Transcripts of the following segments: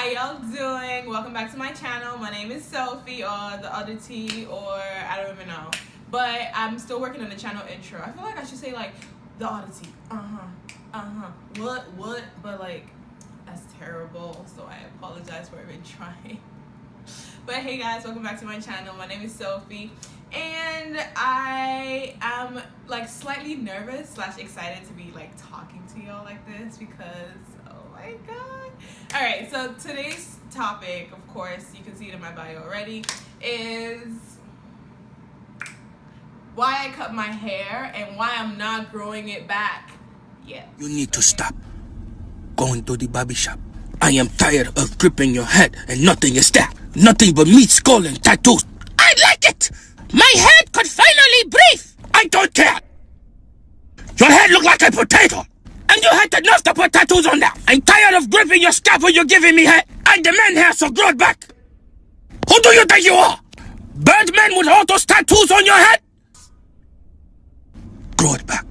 How y'all doing? Welcome back to my channel. My name is Sophie, or the other T, or I don't even know. But I'm still working on the channel intro. I feel like I should say like the oddity. What? But like that's terrible. So I apologize for even trying. But hey guys, welcome back to my channel. My name is Sophie, and I am like slightly nervous / excited to be like talking to y'all like this because oh my god. Alright, so today's topic, of course, you can see it in my bio already, is why I cut my hair and why I'm not growing it back yet. You need to stop going to the barber shop. I am tired of gripping your head and nothing is there. Nothing but meat, skull, and tattoos. I like it! My head could finally breathe! I don't care! Your head look like a potato! And you had enough to put tattoos on there! I'm tired of gripping your scalp when you're giving me head! I demand hair, so grow it back! Who do you think you are? Birdman with all those tattoos on your head? Grow it back.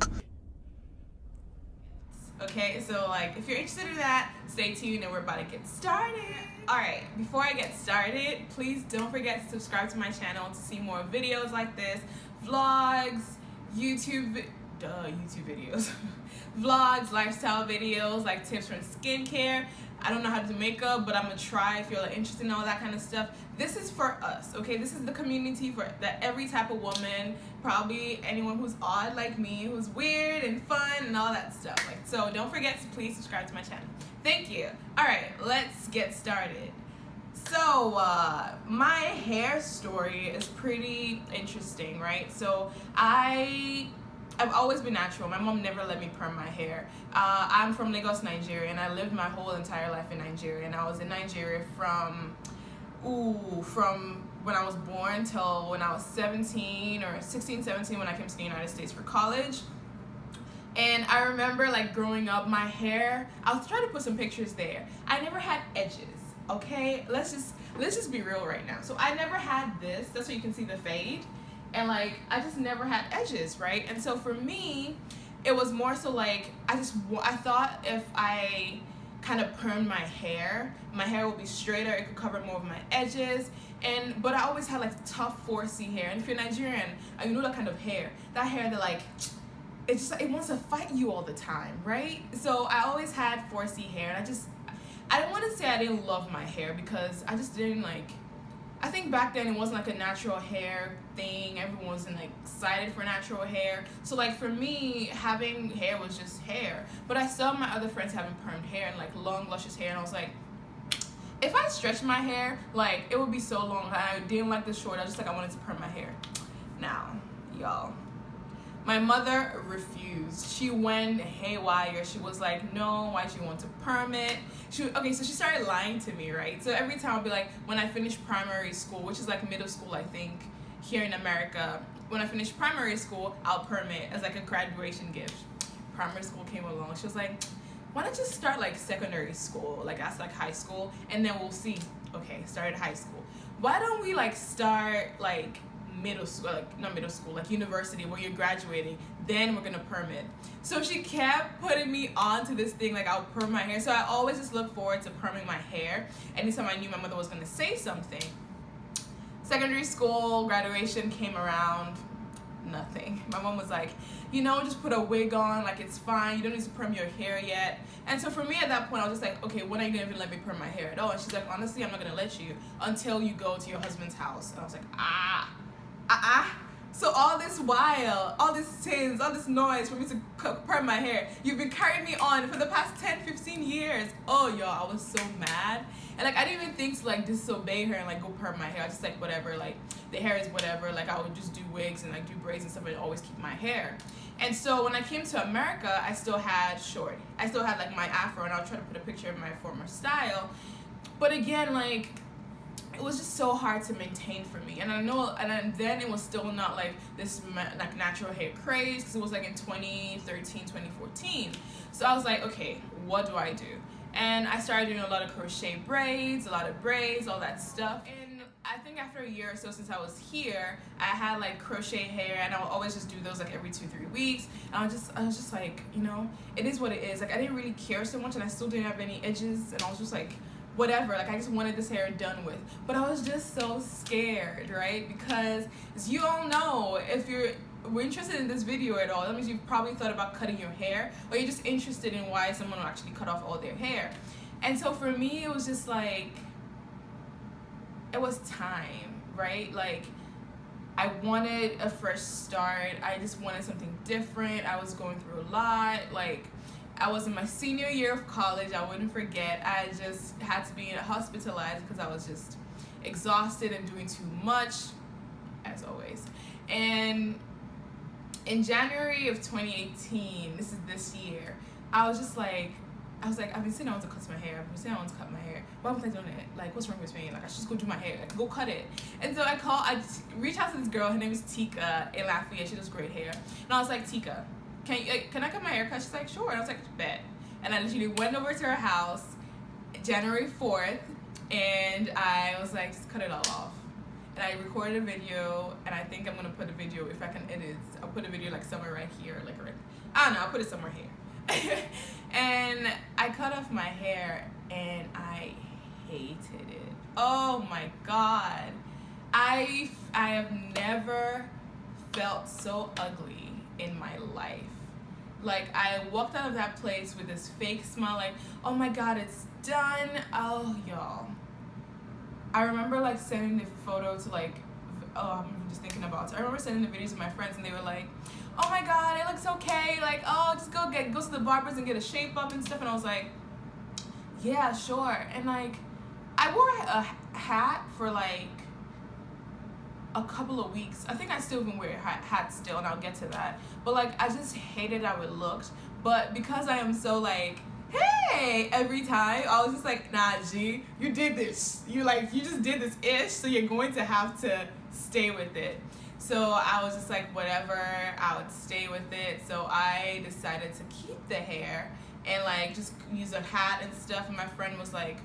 Okay, so like if you're interested in that, stay tuned and we're about to get started. Alright, before I get started, please don't forget to subscribe to my channel to see more videos like this, vlogs, YouTube videos, vlogs, lifestyle videos, like tips from skincare. I don't know how to do makeup, but I'm gonna try if you're interested in all that kind of stuff. This is for us, okay? This is the community for that every type of woman, probably anyone who's odd like me, who's weird and fun and all that stuff. Like, so don't forget to please subscribe to my channel. Thank you. All right, let's get started. So my hair story is pretty interesting, right? So I've always been natural. My mom never let me perm my hair. I'm from Lagos, Nigeria, and I lived my whole entire life in Nigeria. And I was in Nigeria from when I was born till when I was 17 or 16, 17 when I came to the United States for college. And I remember like growing up, my hair, I'll try to put some pictures there. I never had edges, okay? Let's just be real right now. So I never had this. That's where you can see the fade. And like I just never had edges, right? And so for me, it was more so like I thought if I kind of permed my hair would be straighter, it could cover more of my edges. But I always had like tough 4C hair. And if you're Nigerian, you know that kind of hair. That hair that like it wants to fight you all the time, right? So I always had 4C hair, and I don't want to say I didn't love my hair because I just didn't like. I think back then it wasn't like a natural hair thing. Everyone wasn't like excited for natural hair. So like for me, having hair was just hair. But I saw my other friends having permed hair and like long luscious hair, and I was like, if I stretched my hair, like it would be so long. I didn't like the short. I was just like, I wanted to perm my hair. Now, y'all, my mother refused. She went haywire. She was like, no, why do you want to perm it? So she started lying to me, right? So every time I'll be like, when I finish primary school, which is like middle school, I think, here in America, when I finish primary school, I'll perm it as like a graduation gift. Primary school came along. She was like, why don't you start like secondary school, like that's like high school, and then we'll see. Okay, started high school. Why don't we like start like middle school, like not middle school, like university where you're graduating, then we're gonna perm it. So she kept putting me on to this thing like I'll perm my hair. So I always just look forward to perming my hair anytime I knew my mother was gonna say something. Secondary school graduation came around, nothing. My mom was like, just put a wig on, like it's fine, you don't need to perm your hair yet. And so for me at that point, I was just like, okay, when are you gonna even let me perm my hair at all? And she's like, honestly, I'm not gonna let you until you go to your husband's house. And I was like, So all this while, all this sins, all this noise for me to perm my hair, you've been carrying me on for the past 10, 15 years. Oh, y'all, I was so mad. And like, I didn't even think to like disobey her and like go perm my hair. I just like, whatever, like the hair is whatever. Like I would just do wigs and like do braids and stuff and always keep my hair. And so when I came to America, I still had short. I still had like my afro, and I'll try to put a picture of my former style. But again, like, it was just so hard to maintain for me, and I know, then it was still not like this like natural hair craze, because it was like in 2013, 2014. So I was like, okay, what do I do? And I started doing a lot of crochet braids, a lot of braids, all that stuff. And I think after a year or so since I was here, I had like crochet hair, and I would always just do those like every 2-3 weeks. And I was just like, it is what it is. Like I didn't really care so much, and I still didn't have any edges, and I was just like, whatever, like I just wanted this hair done with. But I was just so scared, right? Because as you all know, if we're interested in this video at all, that means you've probably thought about cutting your hair, or you're just interested in why someone will actually cut off all their hair. And so for me, it was just like, it was time, right? Like, I wanted a fresh start. I just wanted something different. I was going through a lot. Like, I was in my senior year of college. I wouldn't forget. I just had to be hospitalized because I was just exhausted and doing too much, as always. And in January of 2018, this is this year, I was like, I've been saying I want to cut my hair. I've been saying I want to cut my hair. Why wasn't I doing it? Like, what's wrong with me? Like, I should just go do my hair. Like, go cut it. And so I reached out to this girl. Her name is Tika in Lafayette. She does great hair. And I was like, Tika, can I cut my hair? She's like, sure. And I was like, bet. And I literally went over to her house January 4th, and I was like, just cut it all off. And I recorded a video, and I think I'm gonna put a video, if I can edit, I'll put a video like somewhere right here, like right, I don't know, I'll put it somewhere here. And I cut off my hair, and I hated it. Oh my God. I have never felt so ugly in my life. Like, I walked out of that place with this fake smile, like, oh my God, it's done. Oh, y'all. I remember like sending the photo to like, I'm just thinking about it. I remember sending the videos to my friends, and they were like, oh my God, it looks okay. Like, oh, just go to the barbers and get a shape up and stuff. And I was like, yeah, sure. And like, I wore a hat for like a couple of weeks. I think I still even wear a hat still, and I'll get to that. But like, I just hated how it looked. But because I am so like, hey, every time, I was just like, nah, G, you did this. You just did this ish, so you're going to have to stay with it. So I was just like, whatever, I would stay with it. So I decided to keep the hair and like just use a hat and stuff. And my friend was like,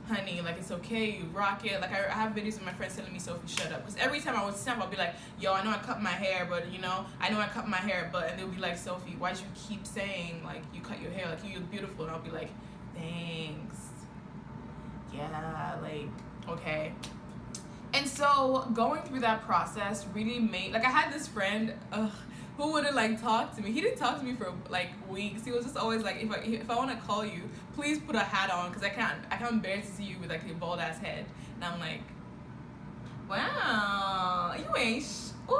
honey, like, it's okay, you rock it. Like, I have videos of my friends telling me, Sophie, shut up. Because every time I would snap, I'll be like, yo, I know I cut my hair, but, you know, I know I cut my hair, but, and they'll be like, Sophie, why'd you keep saying, like, you cut your hair, like, you look beautiful? And I'll be like, thanks. Yeah, like, okay. And so going through that process really made, like, I had this friend, who wouldn't like talk to me. He didn't talk to me for like weeks. He was just always like, if I want to call you, please put a hat on, because I can't bear to see you with like your bald ass head. And I'm like, wow, you ain't ooh.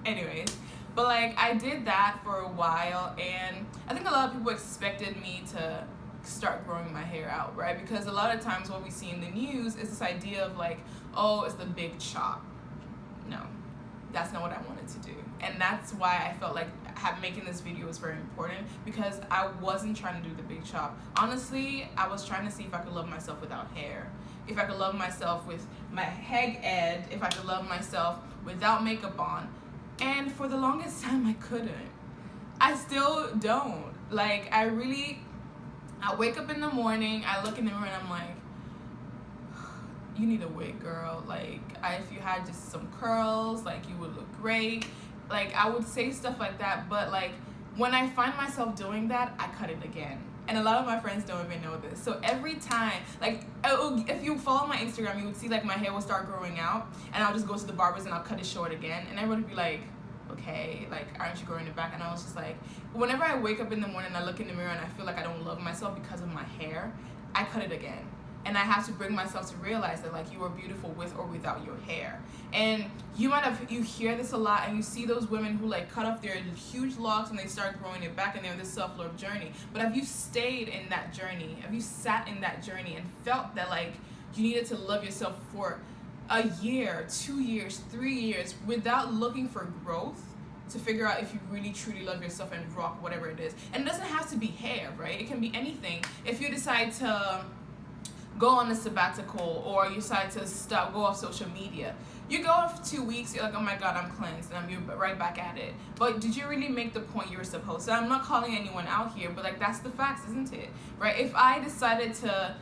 Anyways, but like, I did that for a while, and I think a lot of people expected me to start growing my hair out, right? Because a lot of times what we see in the news is this idea of like, oh, it's the big chop. No, that's not what I wanted to do. And that's why I felt like making this video was very important, because I wasn't trying to do the big chop. Honestly, I was trying to see if I could love myself without hair, if I could love myself with my head ed, if I could love myself without makeup on. And for the longest time, I couldn't. I still don't. Like, I wake up in the morning, I look in the mirror, and I'm like, you need a wig, girl. Like, if you had just some curls, like, you would look great. Like, I would say stuff like that, but like, when I find myself doing that, I cut it again. And a lot of my friends don't even know this. So every time, like, if you follow my Instagram, you would see like my hair will start growing out, and I'll just go to the barbers and I'll cut it short again, and everyone would be like, okay, like, aren't you growing it back? And I was just like, whenever I wake up in the morning and I look in the mirror and I feel like I don't love myself because of my hair, I cut it again. And I have to bring myself to realize that like, you are beautiful with or without your hair. And you hear this a lot, and you see those women who like cut off their huge locks and they start growing it back, and they're on this self-love journey. But have you stayed in that journey? Have you sat in that journey and felt that like you needed to love yourself for a year, 2 years, 3 years without looking for growth to figure out if you really truly love yourself and rock whatever it is? And it doesn't have to be hair, right? It can be anything. If you decide to go on a sabbatical, or you decide to go off social media, you go off 2 weeks, you're like, oh my God, I'm cleansed, and you're right back at it. But did you really make the point you were supposed to? I'm not calling anyone out here, but like, that's the facts, isn't it? Right? If I decided to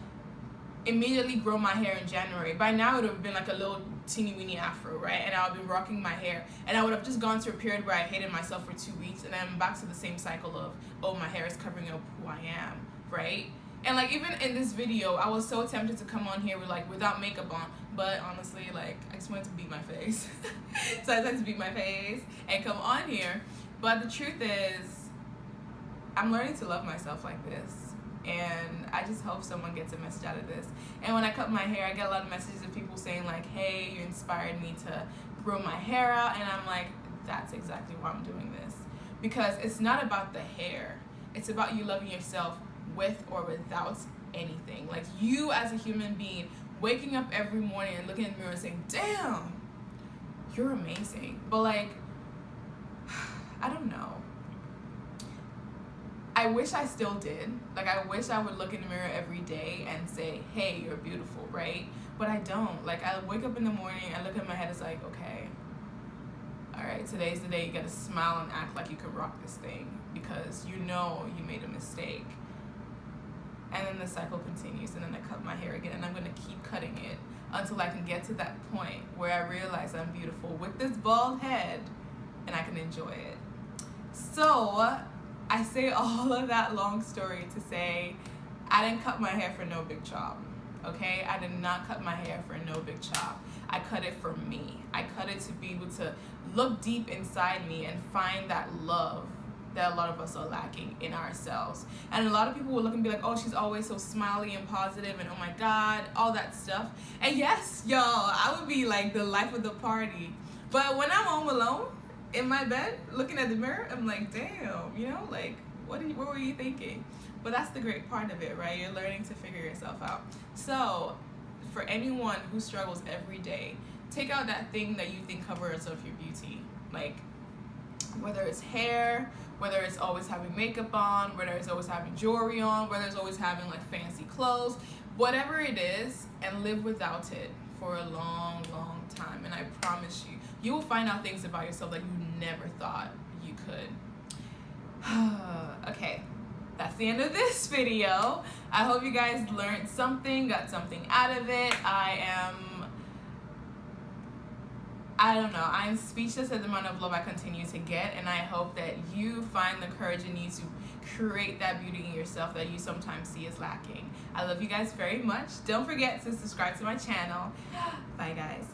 immediately grow my hair in January, by now it would have been like a little teeny weeny afro, right? And I would have been rocking my hair, and I would have just gone through a period where I hated myself for 2 weeks, and then I'm back to the same cycle of, oh, my hair is covering up who I am, right? And like even in this video, I was so tempted to come on here with like without makeup on, but honestly, like I just wanted to beat my face. So I decided to beat my face and come on here. But the truth is, I'm learning to love myself like this, and I just hope someone gets a message out of this. And when I cut my hair, I get a lot of messages of people saying like, hey, you inspired me to grow my hair out. And I'm like, that's exactly why I'm doing this, because it's not about the hair, it's about you loving yourself with or without anything. Like you as a human being waking up every morning and looking in the mirror and saying, damn, you're amazing. But like, I don't know, I wish I still did. Like I wish I would look in the mirror every day and say, hey, you're beautiful, right? But I don't. Like I wake up in the morning, I look at my head, it's like, okay, all right, today's the day you gotta smile and act like you can rock this thing, because you know you made a mistake. And then the cycle continues, and then I cut my hair again, and I'm gonna keep cutting it until I can get to that point where I realize I'm beautiful with this bald head and I can enjoy it. So I say all of that long story to say I didn't cut my hair for no big chop, okay? I did not cut my hair for no big chop. I cut it for me. I cut it to be able to look deep inside me and find that love that a lot of us are lacking in ourselves. And a lot of people will look and be like, oh, she's always so smiley and positive and oh my God, all that stuff. And yes, y'all, I would be like the life of the party. But when I'm home alone in my bed looking at the mirror, I'm like, damn, you know, like what were you thinking? But that's the great part of it, right? You're learning to figure yourself out. So for anyone who struggles every day, take out that thing that you think covers up your beauty. Like whether it's hair, whether it's always having makeup on, whether it's always having jewelry on, whether it's always having like fancy clothes, whatever it is, and live without it for a long, long time. And I promise you, you will find out things about yourself that you never thought you could. Okay, that's the end of this video. I hope you guys learned something, got something out of it. I don't know, I'm speechless at the amount of love I continue to get, and I hope that you find the courage in you to create that beauty in yourself that you sometimes see as lacking. I love you guys very much. Don't forget to subscribe to my channel. Bye guys.